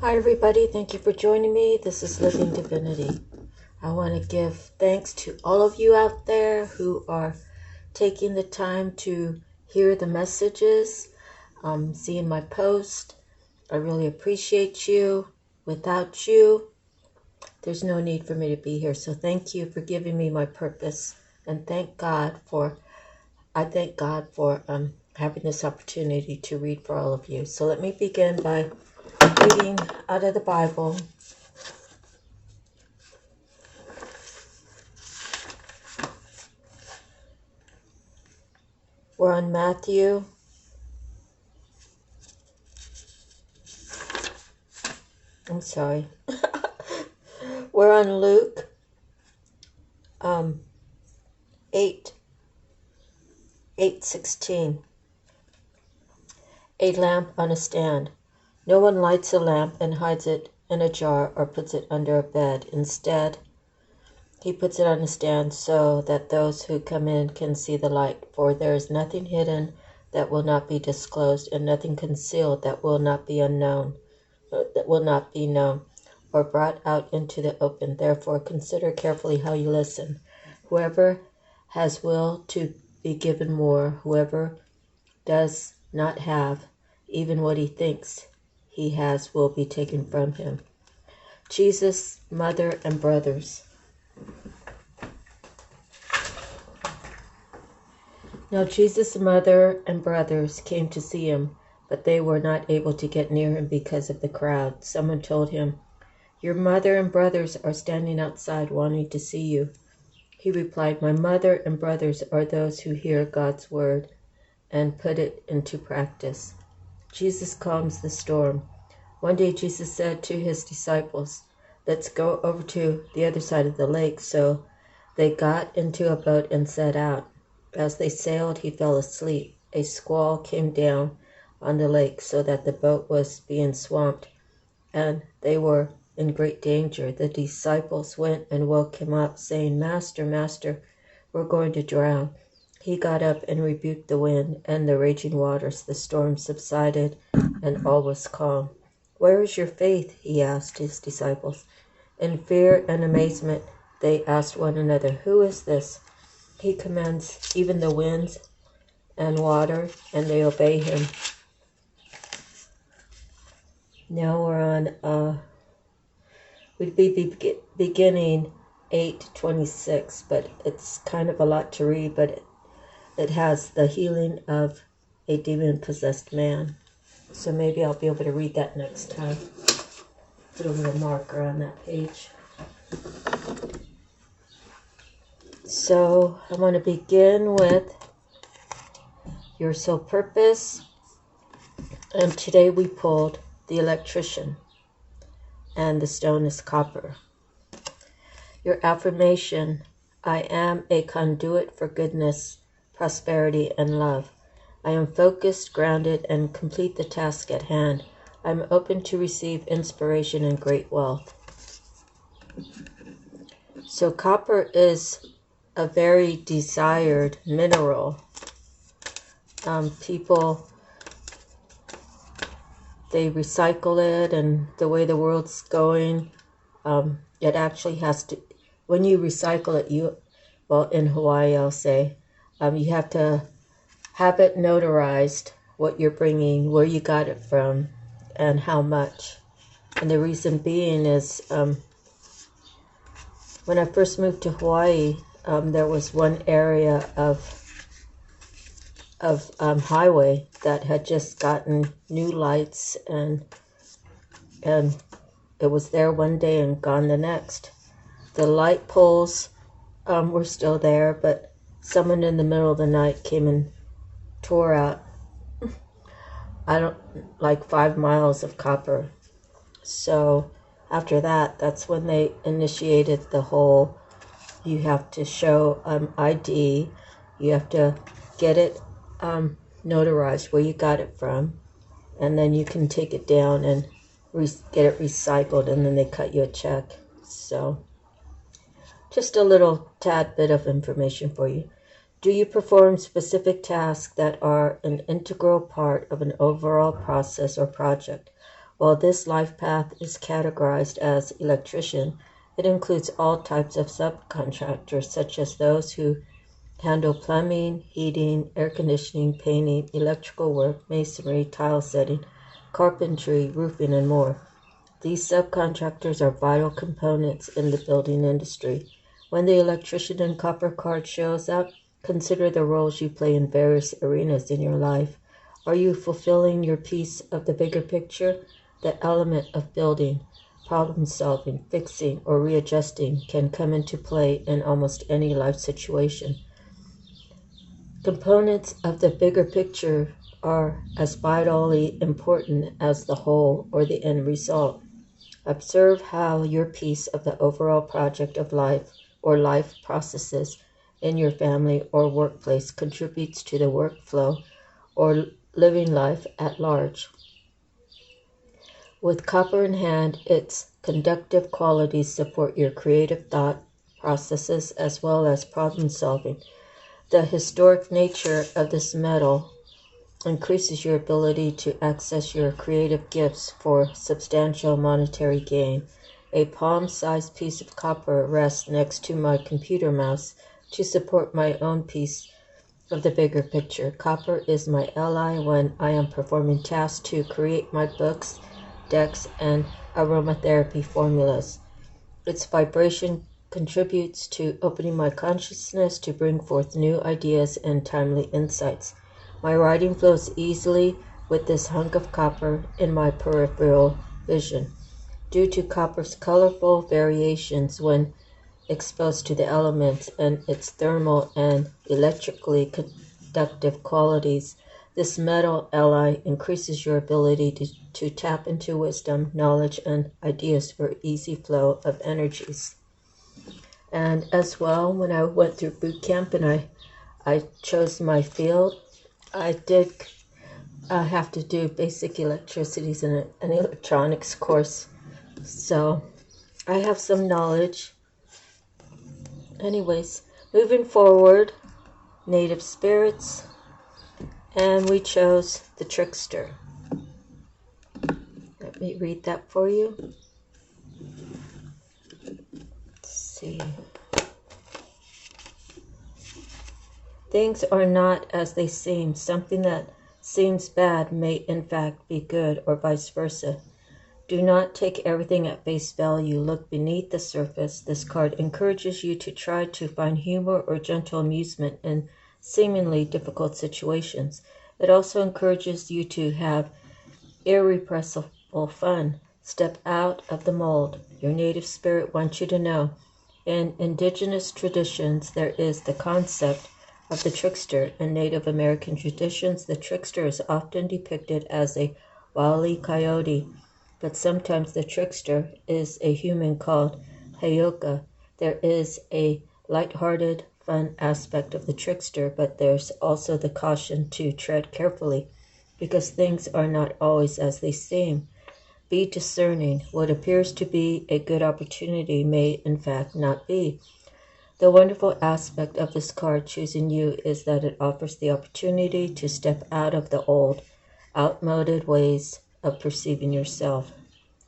Hi everybody, thank you for joining me. This is Living Divinity. I want to give thanks to all of you out there who are taking the time to hear the messages, seeing my post. I really appreciate you. Without you, there's no need for me to be here. So thank you for giving me my purpose, and I thank God for having this opportunity to read for all of you. So let me begin by reading out of the Bible. We're on Matthew. I'm sorry. We're on Luke 8:16. A lamp on a stand. No one lights a lamp and hides it in a jar or puts it under a bed. Instead, he puts it on a stand so that those who come in can see the light. For there is nothing hidden that will not be disclosed, and nothing concealed that will not be known, or brought out into the open. Therefore, consider carefully how you listen. Whoever has will to be given more. Whoever does not have, even what he thinks he has will be taken from him. Jesus' mother and brothers. Now Jesus' mother and brothers came to see him, but they were not able to get near him because of the crowd. Someone told him, "Your mother and brothers are standing outside wanting to see you." He replied, "My mother and brothers are those who hear God's word and put it into practice." Jesus calms the storm. One day Jesus said to his disciples, "Let's go over to the other side of the lake." So they got into a boat and set out. As they sailed, he fell asleep. A squall came down on the lake so that the boat was being swamped, and they were in great danger. The disciples went and woke him up, saying, "Master, Master, we're going to drown." He got up and rebuked the wind and the raging waters. The storm subsided, and all was calm. "Where is your faith?" he asked his disciples. In fear and amazement, they asked one another, "Who is this? He commands even the winds and water, and they obey him." Now we're on, we'd be beginning 8:26, but it's kind of a lot to read, but it has the healing of a demon-possessed man. So maybe I'll be able to read that next time. Put a little marker on that page. So I'm going to begin with your soul purpose. And today we pulled the electrician, and the stone is copper. Your affirmation: I am a conduit for goodness, prosperity, and love. I am focused, grounded, and complete the task at hand. I am open to receive inspiration and great wealth. So copper is a very desired mineral. People, they recycle it, and the way the world's going, it actually has to, when you recycle it, well, in Hawaii, I'll say, you have to have it notarized, what you're bringing, where you got it from, and how much. And the reason being is, when I first moved to Hawaii, there was one area of highway that had just gotten new lights, and it was there one day and gone the next. The light poles were still there, but someone in the middle of the night came and tore out like 5 miles of copper. So after that, that's when they initiated the whole, you have to show ID, you have to get it notarized where you got it from, and then you can take it down and get it recycled, and then they cut you a check. So just a little tad bit of information for you. Do you perform specific tasks that are an integral part of an overall process or project? While this life path is categorized as electrician, it includes all types of subcontractors, such as those who handle plumbing, heating, air conditioning, painting, electrical work, masonry, tile setting, carpentry, roofing, and more. These subcontractors are vital components in the building industry. When the electrician and copper card shows up, consider the roles you play in various arenas in your life. Are you fulfilling your piece of the bigger picture? The element of building, problem solving, fixing, or readjusting can come into play in almost any life situation. Components of the bigger picture are as vitally important as the whole or the end result. Observe how your piece of the overall project of life or life processes in your family or workplace contributes to the workflow or living life at large. With copper in hand, its conductive qualities support your creative thought processes as well as problem solving. The historic nature of this metal increases your ability to access your creative gifts for substantial monetary gain. A palm-sized piece of copper rests next to my computer mouse to support my own piece of the bigger picture. Copper is my ally when I am performing tasks to create my books, decks, and aromatherapy formulas. Its vibration contributes to opening my consciousness to bring forth new ideas and timely insights. My writing flows easily with this hunk of copper in my peripheral vision. Due to copper's colorful variations when exposed to the elements and its thermal and electrically conductive qualities, this metal ally increases your ability to tap into wisdom, knowledge, and ideas for easy flow of energies. And as well, when I went through boot camp and I chose my field, I did have to do basic electricities and an electronics course. So I have some knowledge. Anyways, moving forward, native spirits, and we chose the trickster. Let me read that for you. Let's see. Things are not as they seem. Something that seems bad may in fact be good, or vice versa. Do not take everything at face value. Look beneath the surface. This card encourages you to try to find humor or gentle amusement in seemingly difficult situations. It also encourages you to have irrepressible fun. Step out of the mold. Your native spirit wants you to know. In indigenous traditions, there is the concept of the trickster. In Native American traditions, the trickster is often depicted as a wily coyote, but sometimes the trickster is a human called Heyoka. There is a lighthearted, fun aspect of the trickster, but there's also the caution to tread carefully, because things are not always as they seem. Be discerning. What appears to be a good opportunity may in fact not be. The wonderful aspect of this card choosing you is that it offers the opportunity to step out of the old, outmoded ways of perceiving yourself.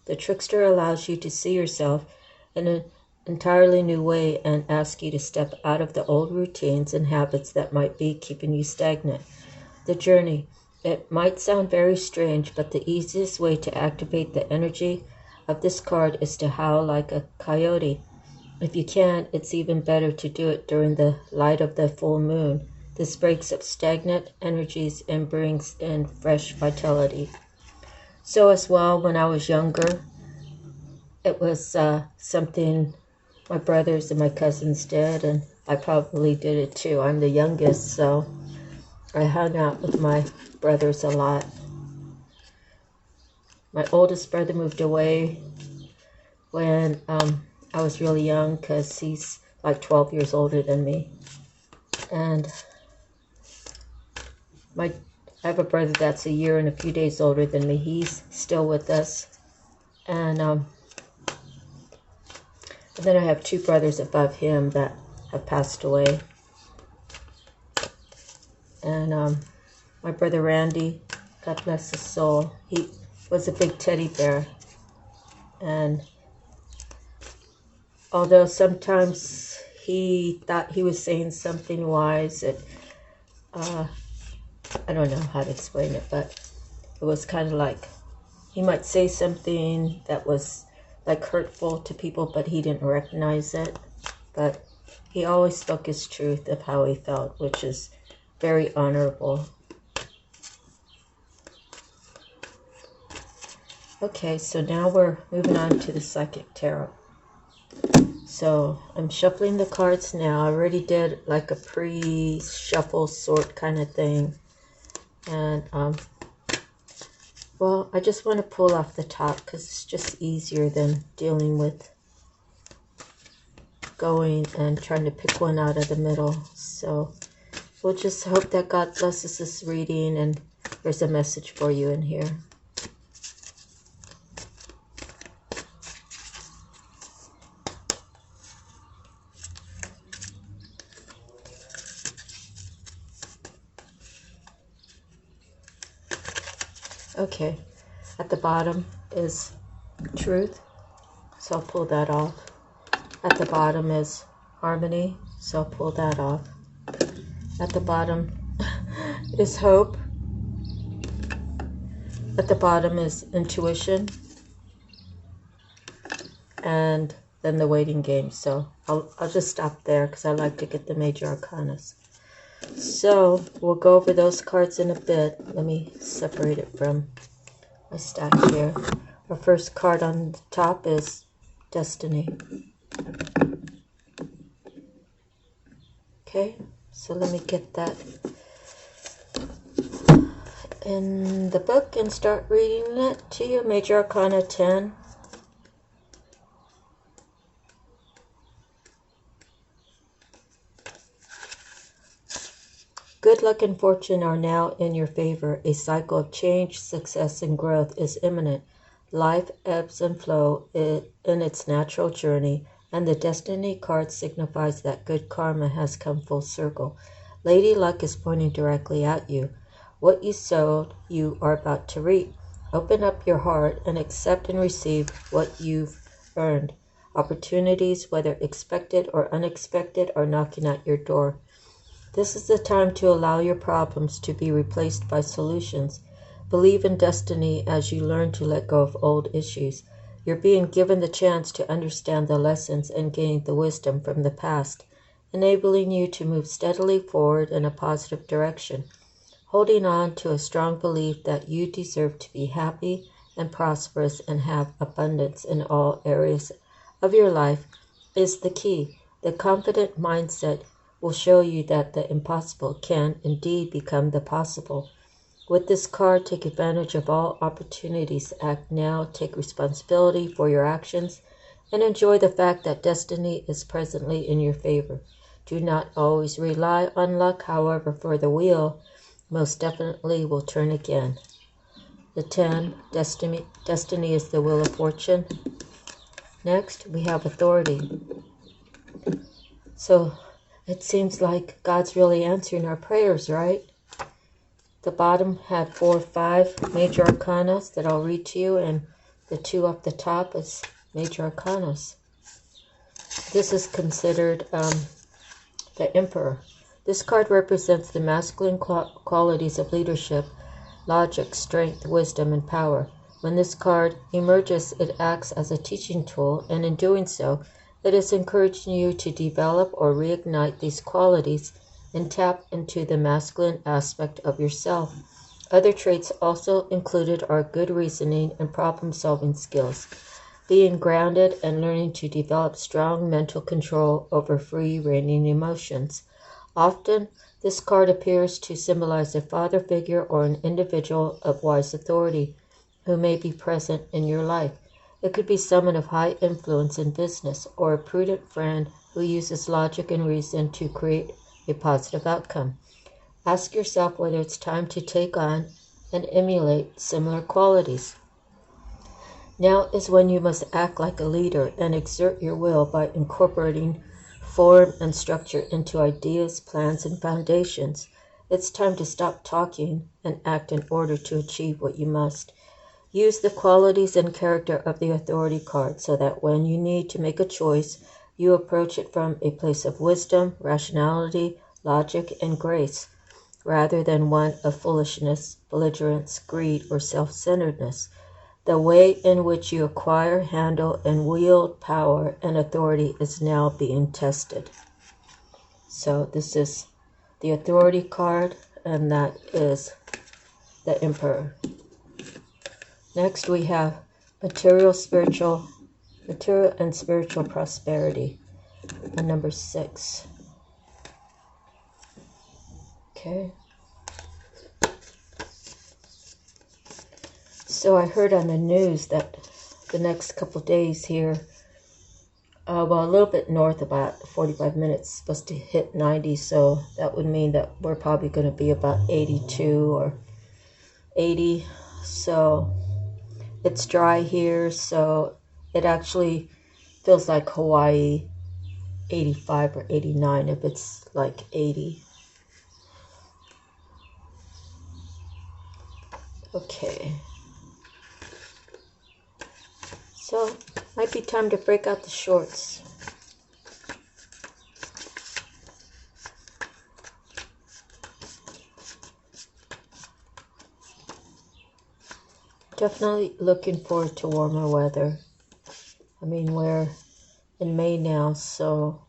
The trickster allows you to see yourself in an entirely new way and asks you to step out of the old routines and habits that might be keeping you stagnant. The journey. It might sound very strange, but the easiest way to activate the energy of this card is to howl like a coyote. If you can, it's even better to do it during the light of the full moon. This breaks up stagnant energies and brings in fresh vitality. So as well, when I was younger, it was something my brothers and my cousins did, and I probably did it too. I'm the youngest, so I hung out with my brothers a lot. My oldest brother moved away when I was really young, because he's like 12 years older than me. And I have a brother that's a year and a few days older than me. He's still with us. And then I have two brothers above him that have passed away. And my brother Randy, God bless his soul, he was a big teddy bear. And although sometimes he thought he was saying something wise, I don't know how to explain it, but it was kind of like he might say something that was like hurtful to people, but he didn't recognize it. But he always spoke his truth of how he felt, which is very honorable. Okay, so now we're moving on to the Psychic Tarot. So I'm shuffling the cards now. I already did like a pre-shuffle sort kind of thing. And, well, I just want to pull off the top because it's just easier than dealing with going and trying to pick one out of the middle. So we'll just hope that God blesses this reading and there's a message for you in here. Okay, at the bottom is truth, so I'll pull that off. At the bottom is harmony, so I'll pull that off. At the bottom is hope. At the bottom is intuition. And then the waiting game. So I'll just stop there because I like to get the major arcanas. So we'll go over those cards in a bit. Let me separate it from my stack here. Our first card on the top is Destiny. Okay, so let me get that in the book and start reading it to you. Major Arcana 10. Good luck and fortune are now in your favor. A cycle of change, success, and growth is imminent. Life ebbs and flows in its natural journey, and the Destiny card signifies that good karma has come full circle. Lady Luck is pointing directly at you. What you sowed, you are about to reap. Open up your heart and accept and receive what you've earned. Opportunities, whether expected or unexpected, are knocking at your door. This is the time to allow your problems to be replaced by solutions. Believe in destiny as you learn to let go of old issues. You're being given the chance to understand the lessons and gain the wisdom from the past, enabling you to move steadily forward in a positive direction. Holding on to a strong belief that you deserve to be happy and prosperous and have abundance in all areas of your life is the key. The confident mindset will show you that the impossible can indeed become the possible. With this card, take advantage of all opportunities. Act now, take responsibility for your actions, and enjoy the fact that destiny is presently in your favor. Do not always rely on luck, however, for the wheel most definitely will turn again. The 10, destiny is the wheel of fortune. Next, we have authority. So, it seems like God's really answering our prayers, right? The bottom had 4 or 5 major arcanas that I'll read to you, and the 2 up the top is major arcanas. This is considered the Emperor. This card represents the masculine qualities of leadership, logic, strength, wisdom, and power. When this card emerges, it acts as a teaching tool, and in doing so, it is encouraging you to develop or reignite these qualities and tap into the masculine aspect of yourself. Other traits also included are good reasoning and problem-solving skills, being grounded and learning to develop strong mental control over free-reigning emotions. Often, this card appears to symbolize a father figure or an individual of wise authority who may be present in your life. It could be someone of high influence in business or a prudent friend who uses logic and reason to create a positive outcome. Ask yourself whether it's time to take on and emulate similar qualities. Now is when you must act like a leader and exert your will by incorporating form and structure into ideas, plans, and foundations. It's time to stop talking and act in order to achieve what you must. Use the qualities and character of the authority card so that when you need to make a choice, you approach it from a place of wisdom, rationality, logic, and grace, rather than one of foolishness, belligerence, greed, or self-centeredness. The way in which you acquire, handle, and wield power and authority is now being tested. So this is the authority card, and that is the Emperor. Next we have material and spiritual prosperity, and number 6. Okay. So I heard on the news that the next couple days here, a little bit north, about 45 minutes, supposed to hit 90, so that would mean that we're probably going to be about 82 or 80. So it's dry here, so it actually feels like Hawaii 85 or 89 if it's like 80. Okay. So, might be time to break out the shorts. Definitely looking forward to warmer weather. I mean, we're in May now, so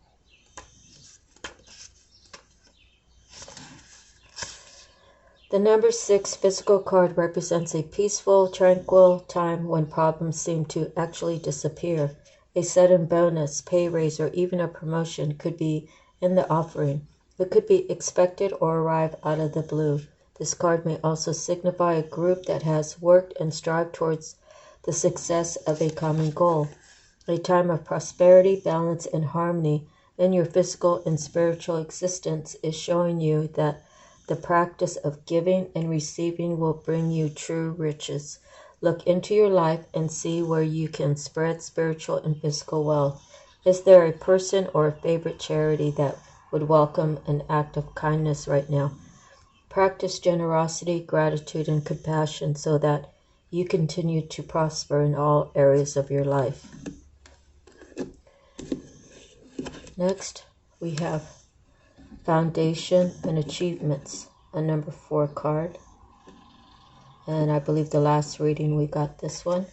the number 6 physical card represents a peaceful, tranquil time when problems seem to actually disappear. A sudden bonus, pay raise, or even a promotion could be in the offering. It could be expected or arrive out of the blue. This card may also signify a group that has worked and strived towards the success of a common goal. A time of prosperity, balance, and harmony in your physical and spiritual existence is showing you that the practice of giving and receiving will bring you true riches. Look into your life and see where you can spread spiritual and physical wealth. Is there a person or a favorite charity that would welcome an act of kindness right now? Practice generosity, gratitude, and compassion so that you continue to prosper in all areas of your life. Next, we have Foundation and Achievements, a number 4 card. And I believe the last reading we got this one.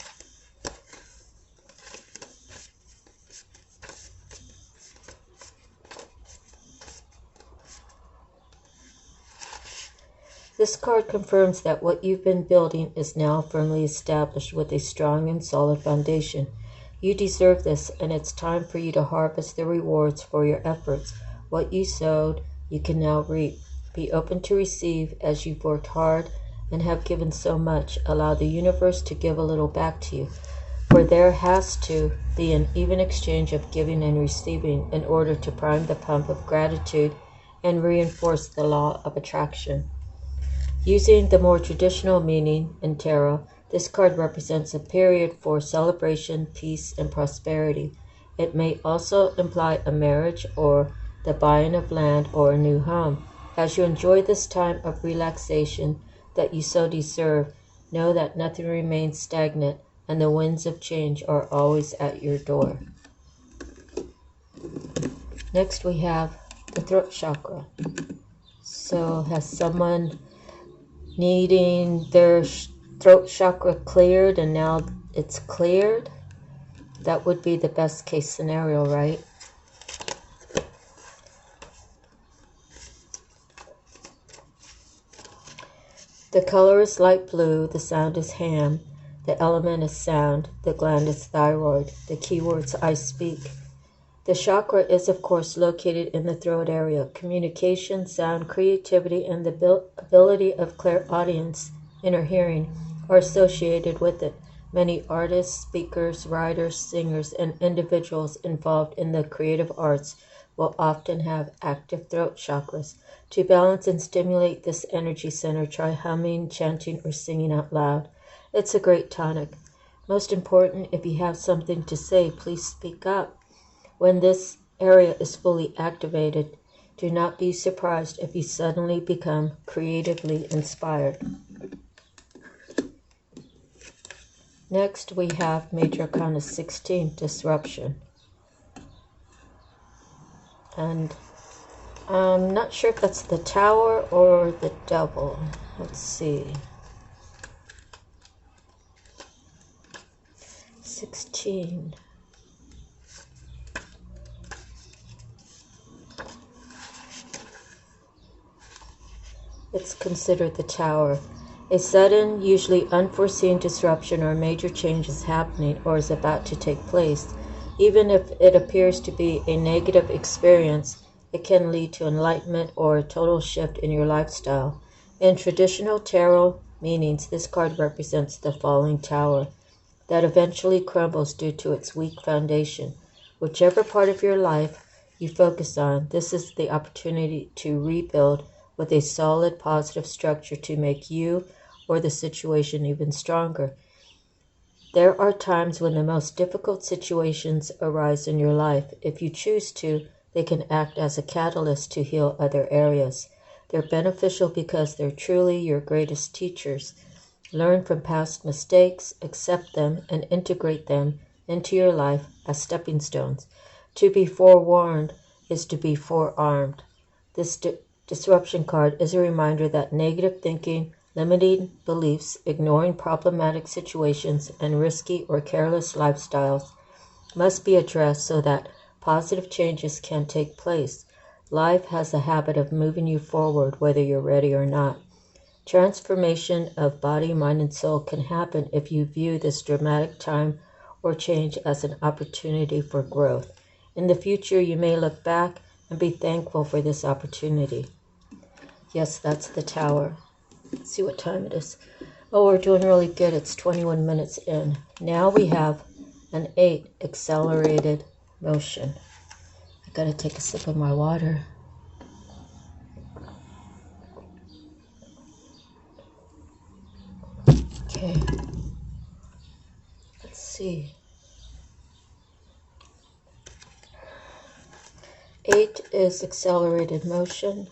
This card confirms that what you've been building is now firmly established with a strong and solid foundation. You deserve this, and it's time for you to harvest the rewards for your efforts. What you sowed, you can now reap. Be open to receive as you've worked hard and have given so much. Allow the universe to give a little back to you, for there has to be an even exchange of giving and receiving in order to prime the pump of gratitude and reinforce the law of attraction. Using the more traditional meaning in tarot, this card represents a period for celebration, peace, and prosperity. It may also imply a marriage or the buying of land or a new home. As you enjoy this time of relaxation that you so deserve, know that nothing remains stagnant and the winds of change are always at your door. Next we have the throat chakra. So has someone needing their throat chakra cleared and now it's cleared? That would be the best case scenario, right? The color is light blue, the sound is ham, the element is sound, the gland is thyroid, the keywords I speak. The chakra is, of course, located in the throat area. Communication, sound, creativity, and the ability of clairaudience, inner hearing, are associated with it. Many artists, speakers, writers, singers, and individuals involved in the creative arts will often have active throat chakras. To balance and stimulate this energy center, try humming, chanting, or singing out loud. It's a great tonic. Most important, if you have something to say, please speak up. When this area is fully activated, do not be surprised if you suddenly become creatively inspired. Next, we have Major Arcana 16, Disruption. And I'm not sure if that's the Tower or the Devil. Let's see. 16. It's considered the Tower. A sudden, usually unforeseen disruption or major change is happening or is about to take place. Even if it appears to be a negative experience, it can lead to enlightenment or a total shift in your lifestyle. In traditional tarot meanings, this card represents the falling tower that eventually crumbles due to its weak foundation. Whichever part of your life you focus on, this is the opportunity to rebuild with a solid positive structure to make you or the situation even stronger. There are times when the most difficult situations arise in your life. If you choose to, they can act as a catalyst to heal other areas. They're beneficial because they're truly your greatest teachers. Learn from past mistakes, accept them, and integrate them into your life as stepping stones. To be forewarned is to be forearmed. This disruption card is a reminder that negative thinking, limiting beliefs, ignoring problematic situations, and risky or careless lifestyles must be addressed so that positive changes can take place. Life has a habit of moving you forward whether you're ready or not. Transformation of body, mind, and soul can happen if you view this dramatic time or change as an opportunity for growth. In the future, you may look back and be thankful for this opportunity. Yes, that's the Tower. Let's see what time it is. Oh, we're doing really good. It's 21 minutes in. Now we have an 8, Accelerated Motion. I gotta take a sip of my water. Okay. Let's see. 8 is accelerated motion.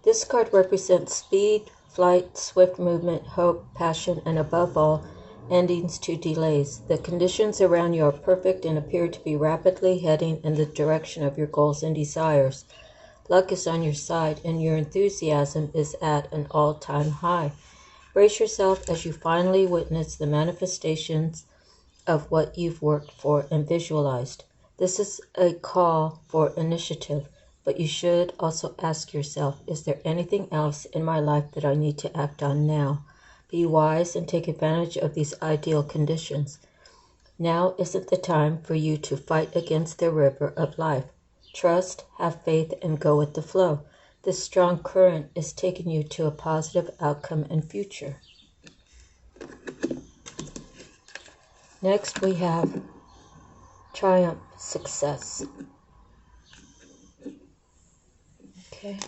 This card represents speed, flight, swift movement, hope, passion, and above all, endings to delays. The conditions around you are perfect and appear to be rapidly heading in the direction of your goals and desires. Luck is on your side, and your enthusiasm is at an all-time high. Brace yourself as you finally witness the manifestations of what you've worked for and visualized. This is a call for initiative, but you should also ask yourself, is there anything else in my life that I need to act on now? Be wise and take advantage of these ideal conditions. Now isn't the time for you to fight against the river of life. Trust, have faith, and go with the flow. This strong current is taking you to a positive outcome and future. Next we have Triumph, Success. Okay,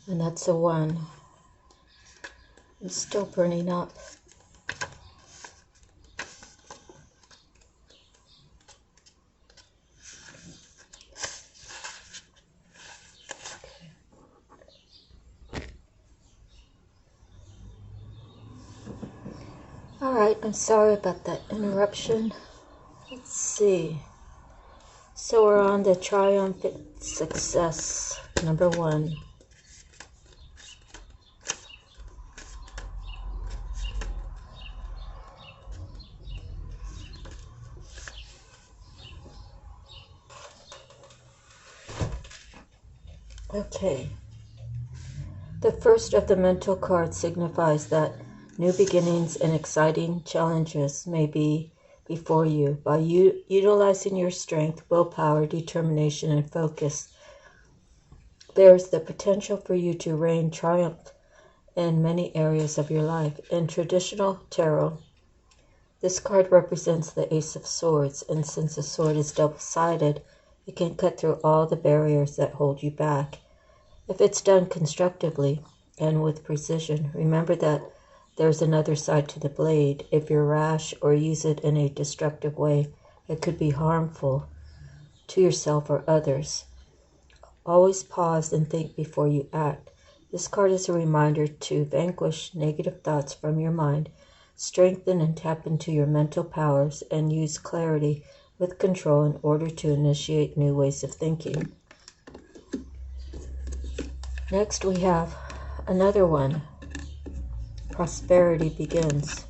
and that's a 1. It's still burning up. Alright, I'm sorry about that interruption. Let's see. So we're on the Triumphant Success, number 1. Okay. The first of the mental cards signifies that new beginnings and exciting challenges may be before you. By utilizing your strength, willpower, determination, and focus, there's the potential for you to reign triumph in many areas of your life. In traditional tarot, this card represents the Ace of Swords, and since the sword is double-sided, it can cut through all the barriers that hold you back. If it's done constructively and with precision, remember that there's another side to the blade. If you're rash or use it in a destructive way, it could be harmful to yourself or others. Always pause and think before you act. This card is a reminder to vanquish negative thoughts from your mind, strengthen and tap into your mental powers, and use clarity with control in order to initiate new ways of thinking. Next we have another one. Prosperity begins.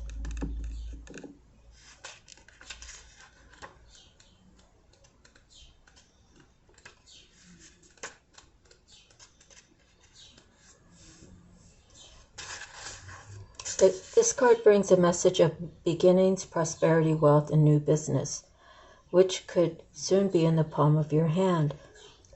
This card brings a message of beginnings, prosperity, wealth, and new business, which could soon be in the palm of your hand.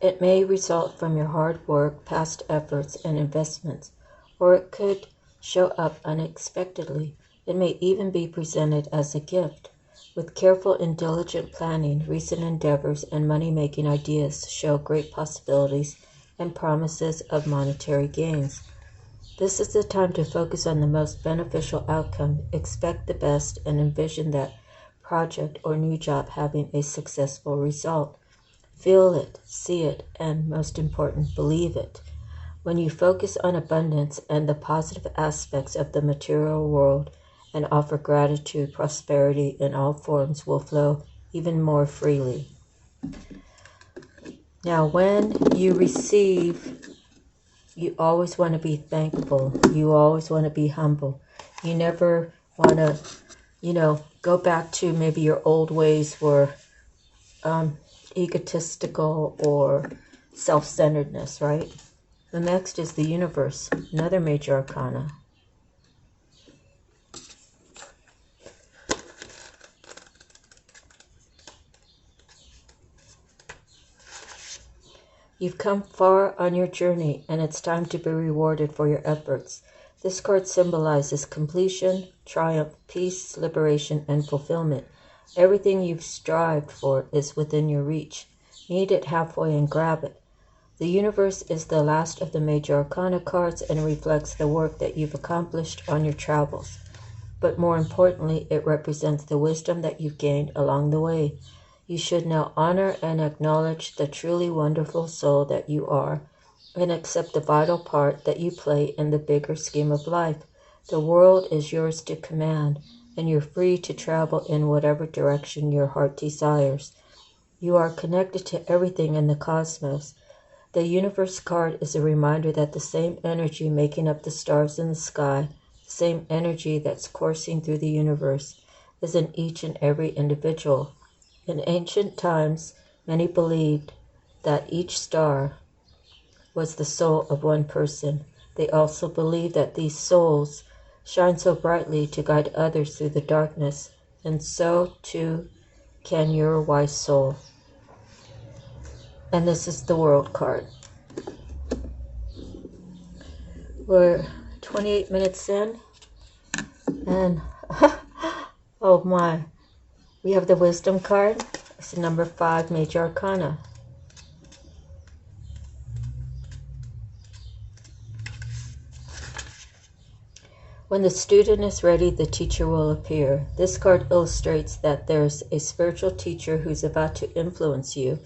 It may result from your hard work, past efforts, and investments, or it could show up unexpectedly. It may even be presented as a gift. With careful and diligent planning, recent endeavors and money-making ideas show great possibilities and promises of monetary gains. This is the time to focus on the most beneficial outcome, expect the best, and envision that project or new job having a successful result. Feel it, see it, and most important, believe it. When you focus on abundance and the positive aspects of the material world and offer gratitude, prosperity in all forms will flow even more freely. Now, when you receive, you always want to be thankful. You always want to be humble. You never want to, go back to maybe your old ways were egotistical or self-centeredness, right? The next is the universe, another major arcana. You've come far on your journey, and it's time to be rewarded for your efforts. This card symbolizes completion, triumph, peace, liberation, and fulfillment. Everything you've strived for is within your reach. Meet it halfway and grab it. The universe is the last of the major arcana cards and reflects the work that you've accomplished on your travels. But more importantly, it represents the wisdom that you've gained along the way. You should now honor and acknowledge the truly wonderful soul that you are and accept the vital part that you play in the bigger scheme of life. The world is yours to command, and you're free to travel in whatever direction your heart desires. You are connected to everything in the cosmos. The universe card is a reminder that the same energy making up the stars in the sky, the same energy that's coursing through the universe, is in each and every individual. In ancient times, many believed that each star was the soul of one person. They also believed that these souls shine so brightly to guide others through the darkness, and so too can your wise soul. And this is the World card. We're 28 minutes in, and oh my. We have the Wisdom card. It's number 5, Major Arcana. When the student is ready, the teacher will appear. This card illustrates that there's a spiritual teacher who's about to influence you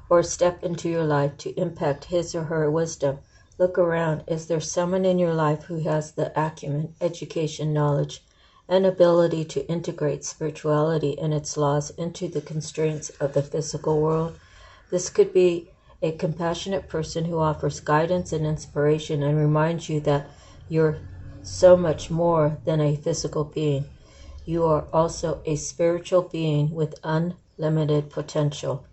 or step into your life to impact his or her wisdom. Look around. Is there someone in your life who has the acumen, education, knowledge, and ability to integrate spirituality and its laws into the constraints of the physical world? This could be a compassionate person who offers guidance and inspiration and reminds you that you're so much more than a physical being. You are also a spiritual being with unlimited potential.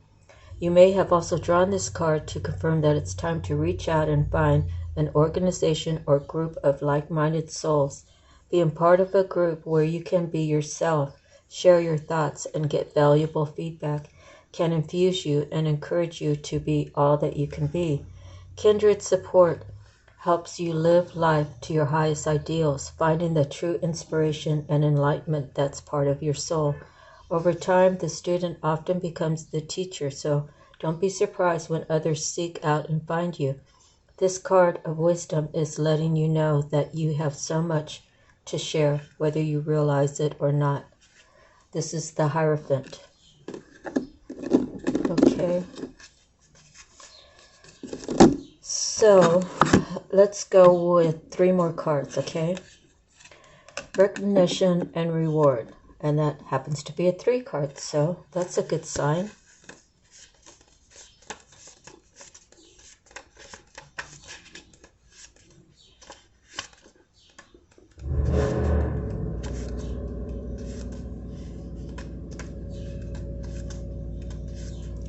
You may have also drawn this card to confirm that it's time to reach out and find an organization or group of like-minded souls. Being part of a group where you can be yourself, share your thoughts, and get valuable feedback can infuse you and encourage you to be all that you can be. Kindred support helps you live life to your highest ideals, finding the true inspiration and enlightenment that's part of your soul. Over time, the student often becomes the teacher, so don't be surprised when others seek out and find you. This card of wisdom is letting you know that you have so much to share, whether you realize it or not. This is the Hierophant. Okay. So, let's go with 3 more cards, okay? Recognition and reward. And that happens to be a 3 card, so that's a good sign.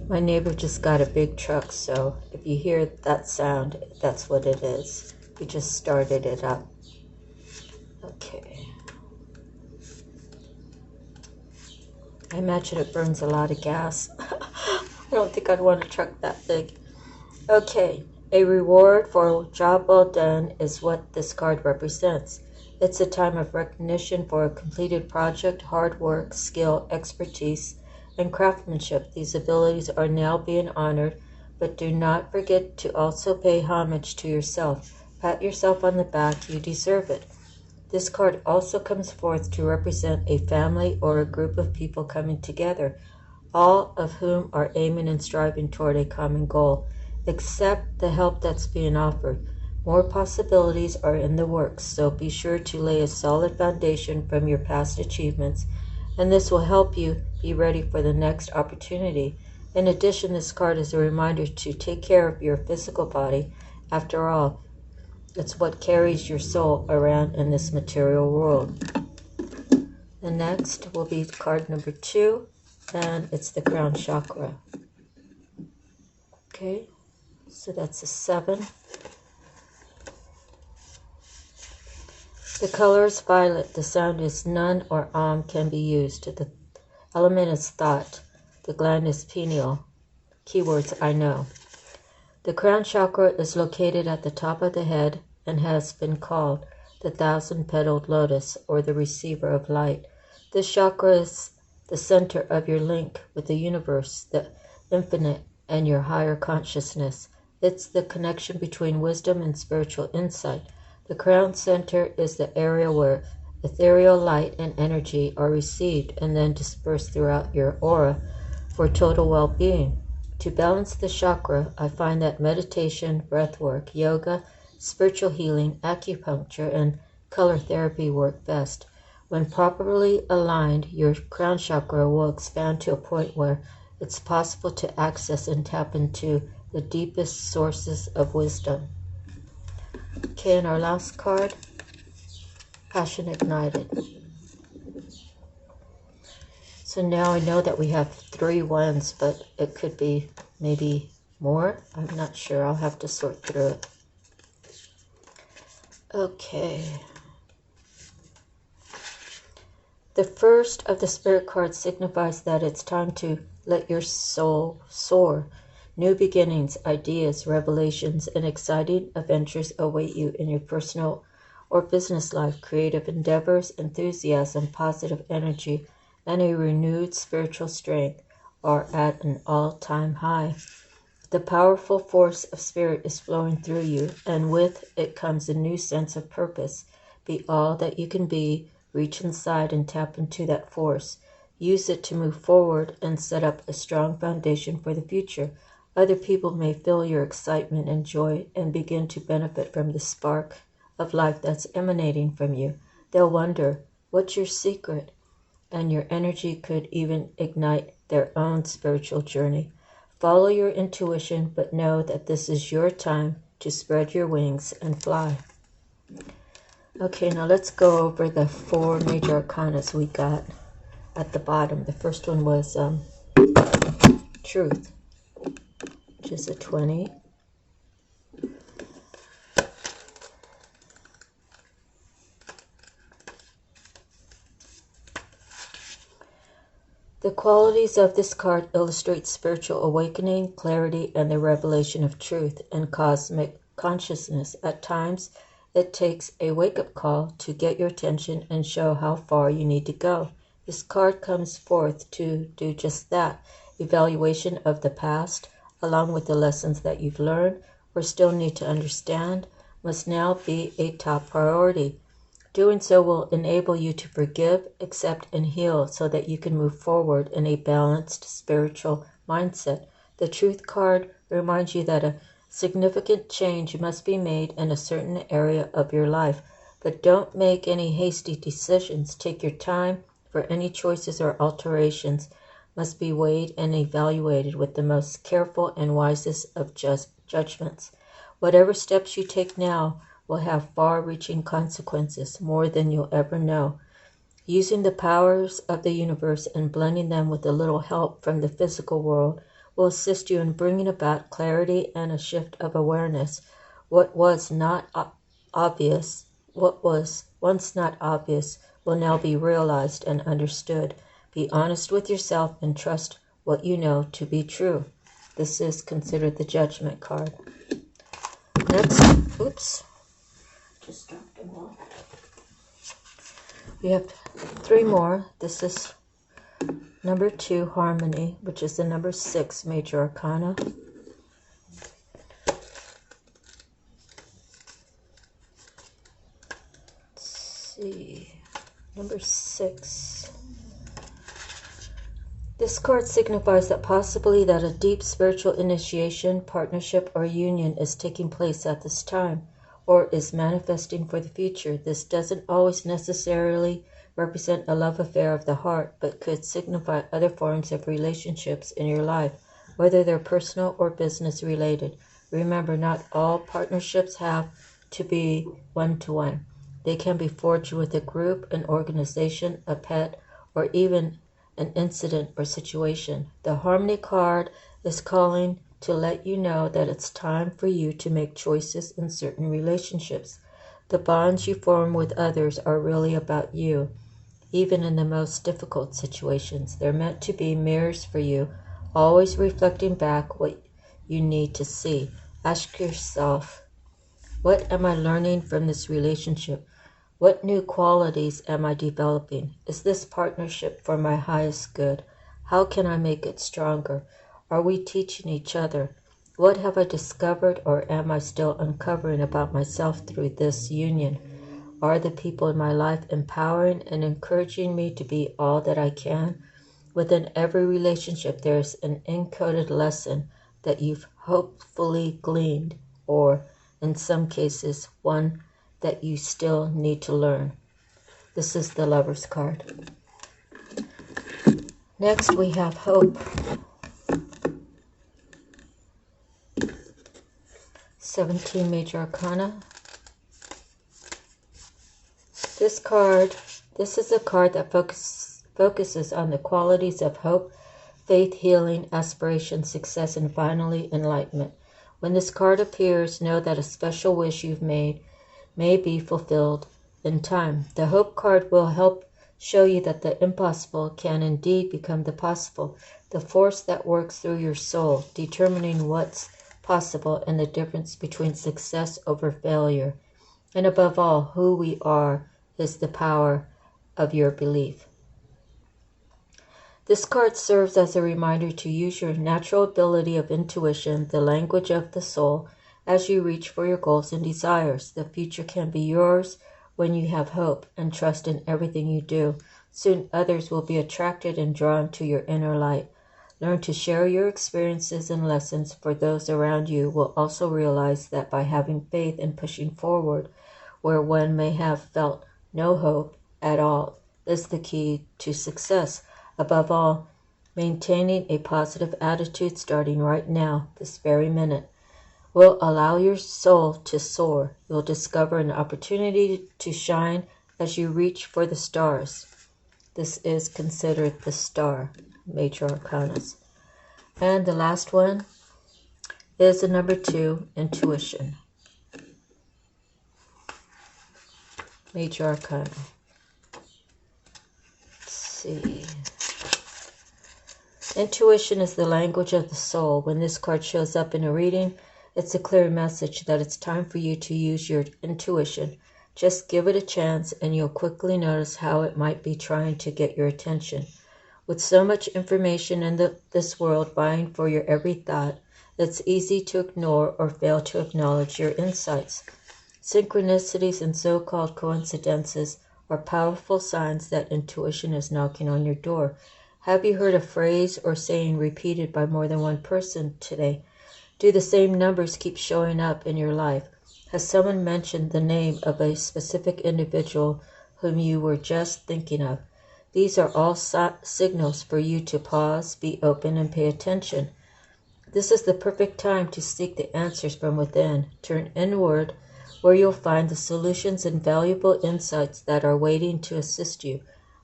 My neighbor just got a big truck, so if you hear that sound, that's what it is. We just started it up. Okay. I imagine it burns a lot of gas. I don't think I'd want a truck that big. Okay, a reward for a job well done is what this card represents. It's a time of recognition for a completed project, hard work, skill, expertise, and craftsmanship. These abilities are now being honored, but do not forget to also pay homage to yourself. Pat yourself on the back, you deserve it. This card also comes forth to represent a family or a group of people coming together, all of whom are aiming and striving toward a common goal. Accept the help that's being offered. More possibilities are in the works, so be sure to lay a solid foundation from your past achievements, and this will help you be ready for the next opportunity. In addition, this card is a reminder to take care of your physical body. After all, it's what carries your soul around in this material world. The next will be card number 2, and it's the crown chakra. Okay, so that's a 7. The color is violet. The sound is none or can be used. The element is thought. The gland is pineal. Keywords I know. The crown chakra is located at the top of the head and has been called the 1,000-petaled lotus, or the receiver of light. This chakra is the center of your link with the universe, the infinite, and your higher consciousness. It's the connection between wisdom and spiritual insight. The crown center is the area where ethereal light and energy are received and then dispersed throughout your aura for total well-being. To balance the chakra, I find that meditation, breathwork, yoga, spiritual healing, acupuncture, and color therapy work best. When properly aligned, your crown chakra will expand to a point where it's possible to access and tap into the deepest sources of wisdom. Okay, and our last card, Passion Ignited. So now I know that we have 3 ones, but it could be maybe more. I'm not sure. I'll have to sort through it. Okay. The first of the spirit cards signifies that it's time to let your soul soar. New beginnings, ideas, revelations, and exciting adventures await you in your personal or business life. Creative endeavors, enthusiasm, positive energy, and a renewed spiritual strength are at an all-time high. The powerful force of spirit is flowing through you, and with it comes a new sense of purpose. Be all that you can be. Reach inside and tap into that force. Use it to move forward and set up a strong foundation for the future. Other people may feel your excitement and joy and begin to benefit from the spark of life that's emanating from you. They'll wonder, what's your secret? And your energy could even ignite their own spiritual journey. Follow your intuition, but know that this is your time to spread your wings and fly. Okay, now let's go over the 4 major arcanas we got at the bottom. The first one was Truth, which is a 20. The qualities of this card illustrate spiritual awakening, clarity, and the revelation of truth and cosmic consciousness. At times, it takes a wake-up call to get your attention and show how far you need to go. This card comes forth to do just that. Evaluation of the past, along with the lessons that you've learned or still need to understand, must now be a top priority. Doing so will enable you to forgive, accept, and heal so that you can move forward in a balanced spiritual mindset. The Truth card reminds you that a Significant change must be made in a certain area of your life, but don't make any hasty decisions. Take your time, for any choices or alterations must be weighed and evaluated with the most careful and wisest of judgments. Whatever steps you take now will have far-reaching consequences, more than you'll ever know. Using the powers of the universe and blending them with a little help from the physical world will assist you in bringing about clarity and a shift of awareness. What was once not obvious will now be realized and understood. Be honest with yourself and trust what you know to be true. This is considered the Judgment card. Next, just dropped them all. We have 3 more. This is number 2, Harmony, which is the number 6 major arcana. Let's see. Number 6. This card signifies that possibly that a deep spiritual initiation, partnership, or union is taking place at this time, or is manifesting for the future. This doesn't always necessarily represent a love affair of the heart, but could signify other forms of relationships in your life, whether they're personal or business related. Remember, not all partnerships have to be one-to-one. They can be forged with a group, an organization, a pet, or even an incident or situation. The Harmony card is calling to let you know that it's time for you to make choices in certain relationships. The bonds you form with others are really about you. Even in the most difficult situations, they're meant to be mirrors for you, always reflecting back what you need to see. Ask yourself, what am I learning from this relationship? What new qualities am I developing? Is this partnership for my highest good? How can I make it stronger? Are we teaching each other? What have I discovered or am I still uncovering about myself through this union? Are the people in my life empowering and encouraging me to be all that I can? Within every relationship, there's an encoded lesson that you've hopefully gleaned, or in some cases, one that you still need to learn. This is the Lover's card. Next, we have Hope. 17 major arcana. This is a card that focuses on the qualities of hope, faith, healing, aspiration, success, and finally, enlightenment. When this card appears, know that a special wish you've made may be fulfilled in time. The Hope card will help show you that the impossible can indeed become the possible, the force that works through your soul, determining what's possible and the difference between success over failure. And above all, who we are is the power of your belief. This card serves as a reminder to use your natural ability of intuition, the language of the soul, as you reach for your goals and desires. The future can be yours when you have hope and trust in everything you do. Soon others will be attracted and drawn to your inner light. Learn to share your experiences and lessons, for those around you will also realize that by having faith and pushing forward where one may have felt no hope at all is the key to success. Above all, maintaining a positive attitude starting right now, this very minute, will allow your soul to soar. You'll discover an opportunity to shine as you reach for the stars. This is considered the Star, major arcanas. And the last one is the number 2, Intuition, major arcana. Let's see. Intuition is the language of the soul. When this card shows up in a reading, it's a clear message that it's time for you to use your intuition. Just give it a chance and you'll quickly notice how it might be trying to get your attention. With so much information in this world vying for your every thought, it's easy to ignore or fail to acknowledge your insights. Synchronicities and so-called coincidences are powerful signs that intuition is knocking on your door. Have you heard a phrase or saying repeated by more than one person today? Do the same numbers keep showing up in your life? Has someone mentioned the name of a specific individual whom you were just thinking of? These are all signals for you to pause, be open, and pay attention. This is the perfect time to seek the answers from within. Turn inward, where you'll find the solutions and valuable insights that are waiting to assist you.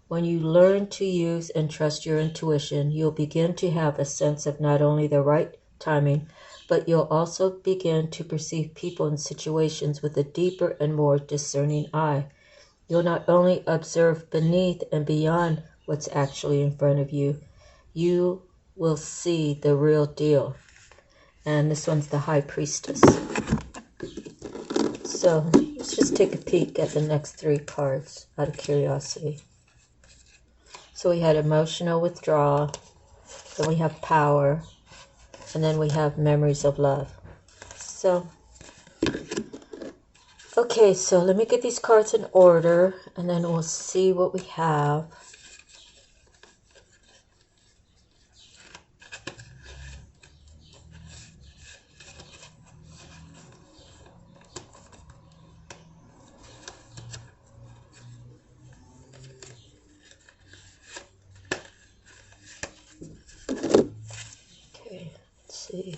When you learn to use and trust your intuition, you'll begin to have a sense of not only the right timing, but you'll also begin to perceive people and situations with a deeper and more discerning eye. You'll not only observe beneath and beyond what's actually in front of you, you will see the real deal. And this one's the High Priestess. So let's just take a peek at the next 3 cards out of curiosity. So we had emotional withdrawal, then we have power, and then we have memories of love. So, okay, so let me get these cards in order, and then we'll see what we have. Okay, let's see.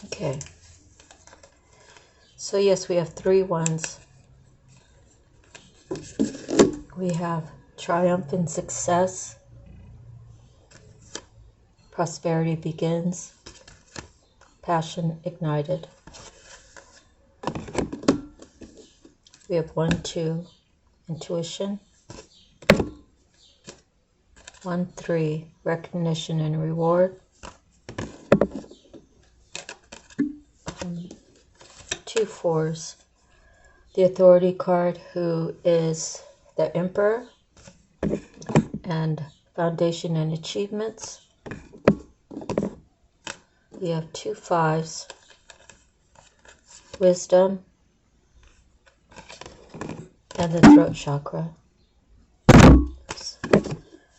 Okay. So yes, we have 3 ones. We have triumph and success. Prosperity begins. Passion ignited. We have 1, 2, intuition. 1, 3, recognition and reward. 2 4s. The authority card, who is the Emperor, and foundation and achievements. We have 2 5s. Wisdom and the throat chakra.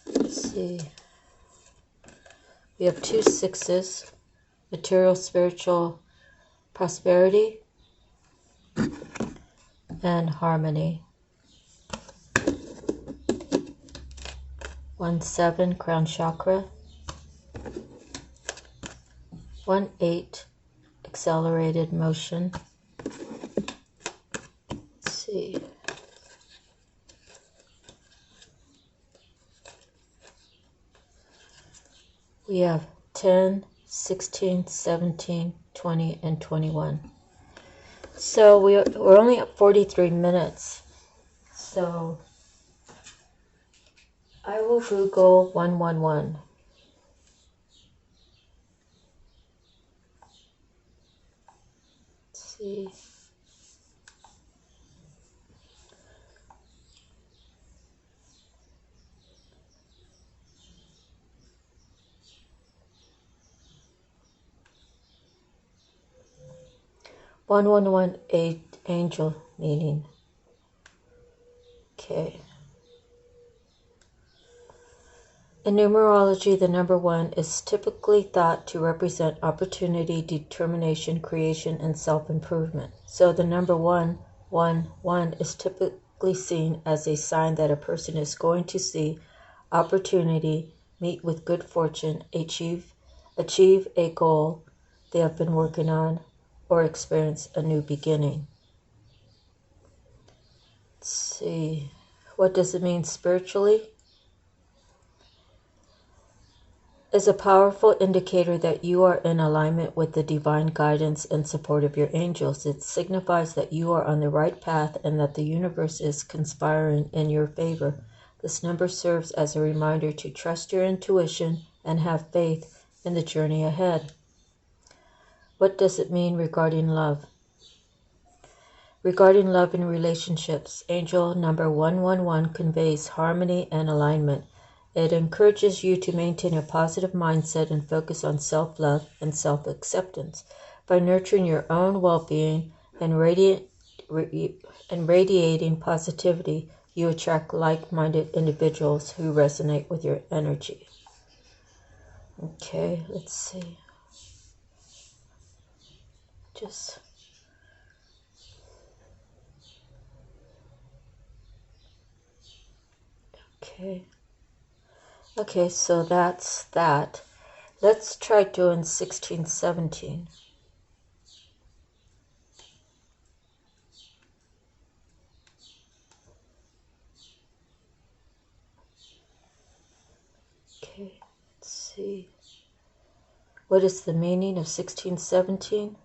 Let's see. We have 2 6s. Material, spiritual prosperity and harmony. 1 7, crown chakra. 1 8, accelerated motion. Let's see. We have 10, 16, 17, 20, and 21. So we're only at 43 minutes. So I will Google 111. Let's see. Angel meaning. Okay. In numerology, the number 1 is typically thought to represent opportunity, determination, creation, and self-improvement. So the number 111 is typically seen as a sign that a person is going to see opportunity, meet with good fortune, achieve a goal they have been working on, or experience a new beginning. Let's see. What does it mean spiritually? is a powerful indicator that you are in alignment with the divine guidance and support of your angels. It signifies that you are on the right path and that the universe is conspiring in your favor. This number serves as a reminder to trust your intuition and have faith in the journey ahead. What does it mean regarding love? Regarding love and relationships, angel number 111 conveys harmony and alignment. It encourages you to maintain a positive mindset and focus on self-love and self-acceptance. By nurturing your own well-being and radiating positivity, you attract like-minded individuals who resonate with your energy. Okay, let's see. Okay, so that's that. Let's try doing 1617. Okay, let's see. What is the meaning of 1617?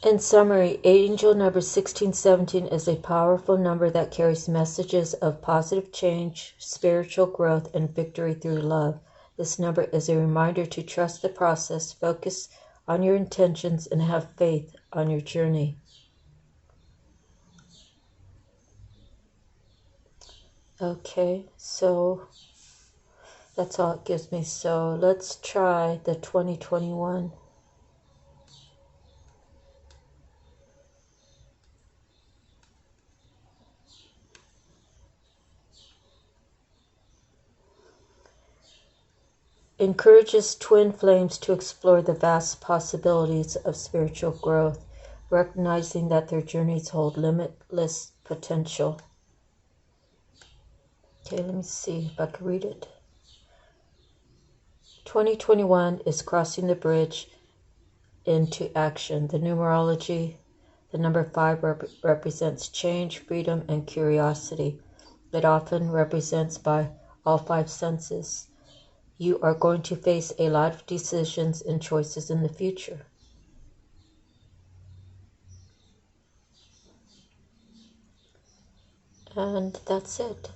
In summary, angel number 1617 is a powerful number that carries messages of positive change, spiritual growth, and victory through love. This number is a reminder to trust the process, focus on your intentions, and have faith on your journey. Okay, so that's all it gives me. So let's try the 2021. Encourages twin flames to explore the vast possibilities of spiritual growth, recognizing that their journeys hold limitless potential. Okay, let me see if I can read it. 2021 is crossing the bridge into action. The numerology, the number 5 represents change, freedom, and curiosity. It often represents by all 5 senses. You are going to face a lot of decisions and choices in the future. And that's it.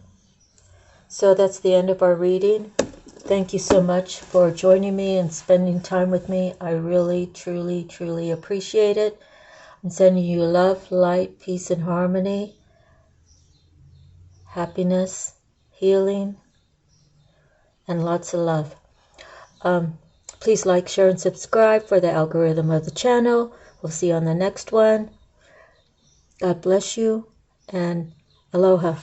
So that's the end of our reading. Thank you so much for joining me and spending time with me. I really, truly, truly appreciate it. I'm sending you love, light, peace, and harmony, happiness, healing, and lots of love. Please like, share, and subscribe for the algorithm of the channel. We'll see you on the next one. God bless you, and aloha.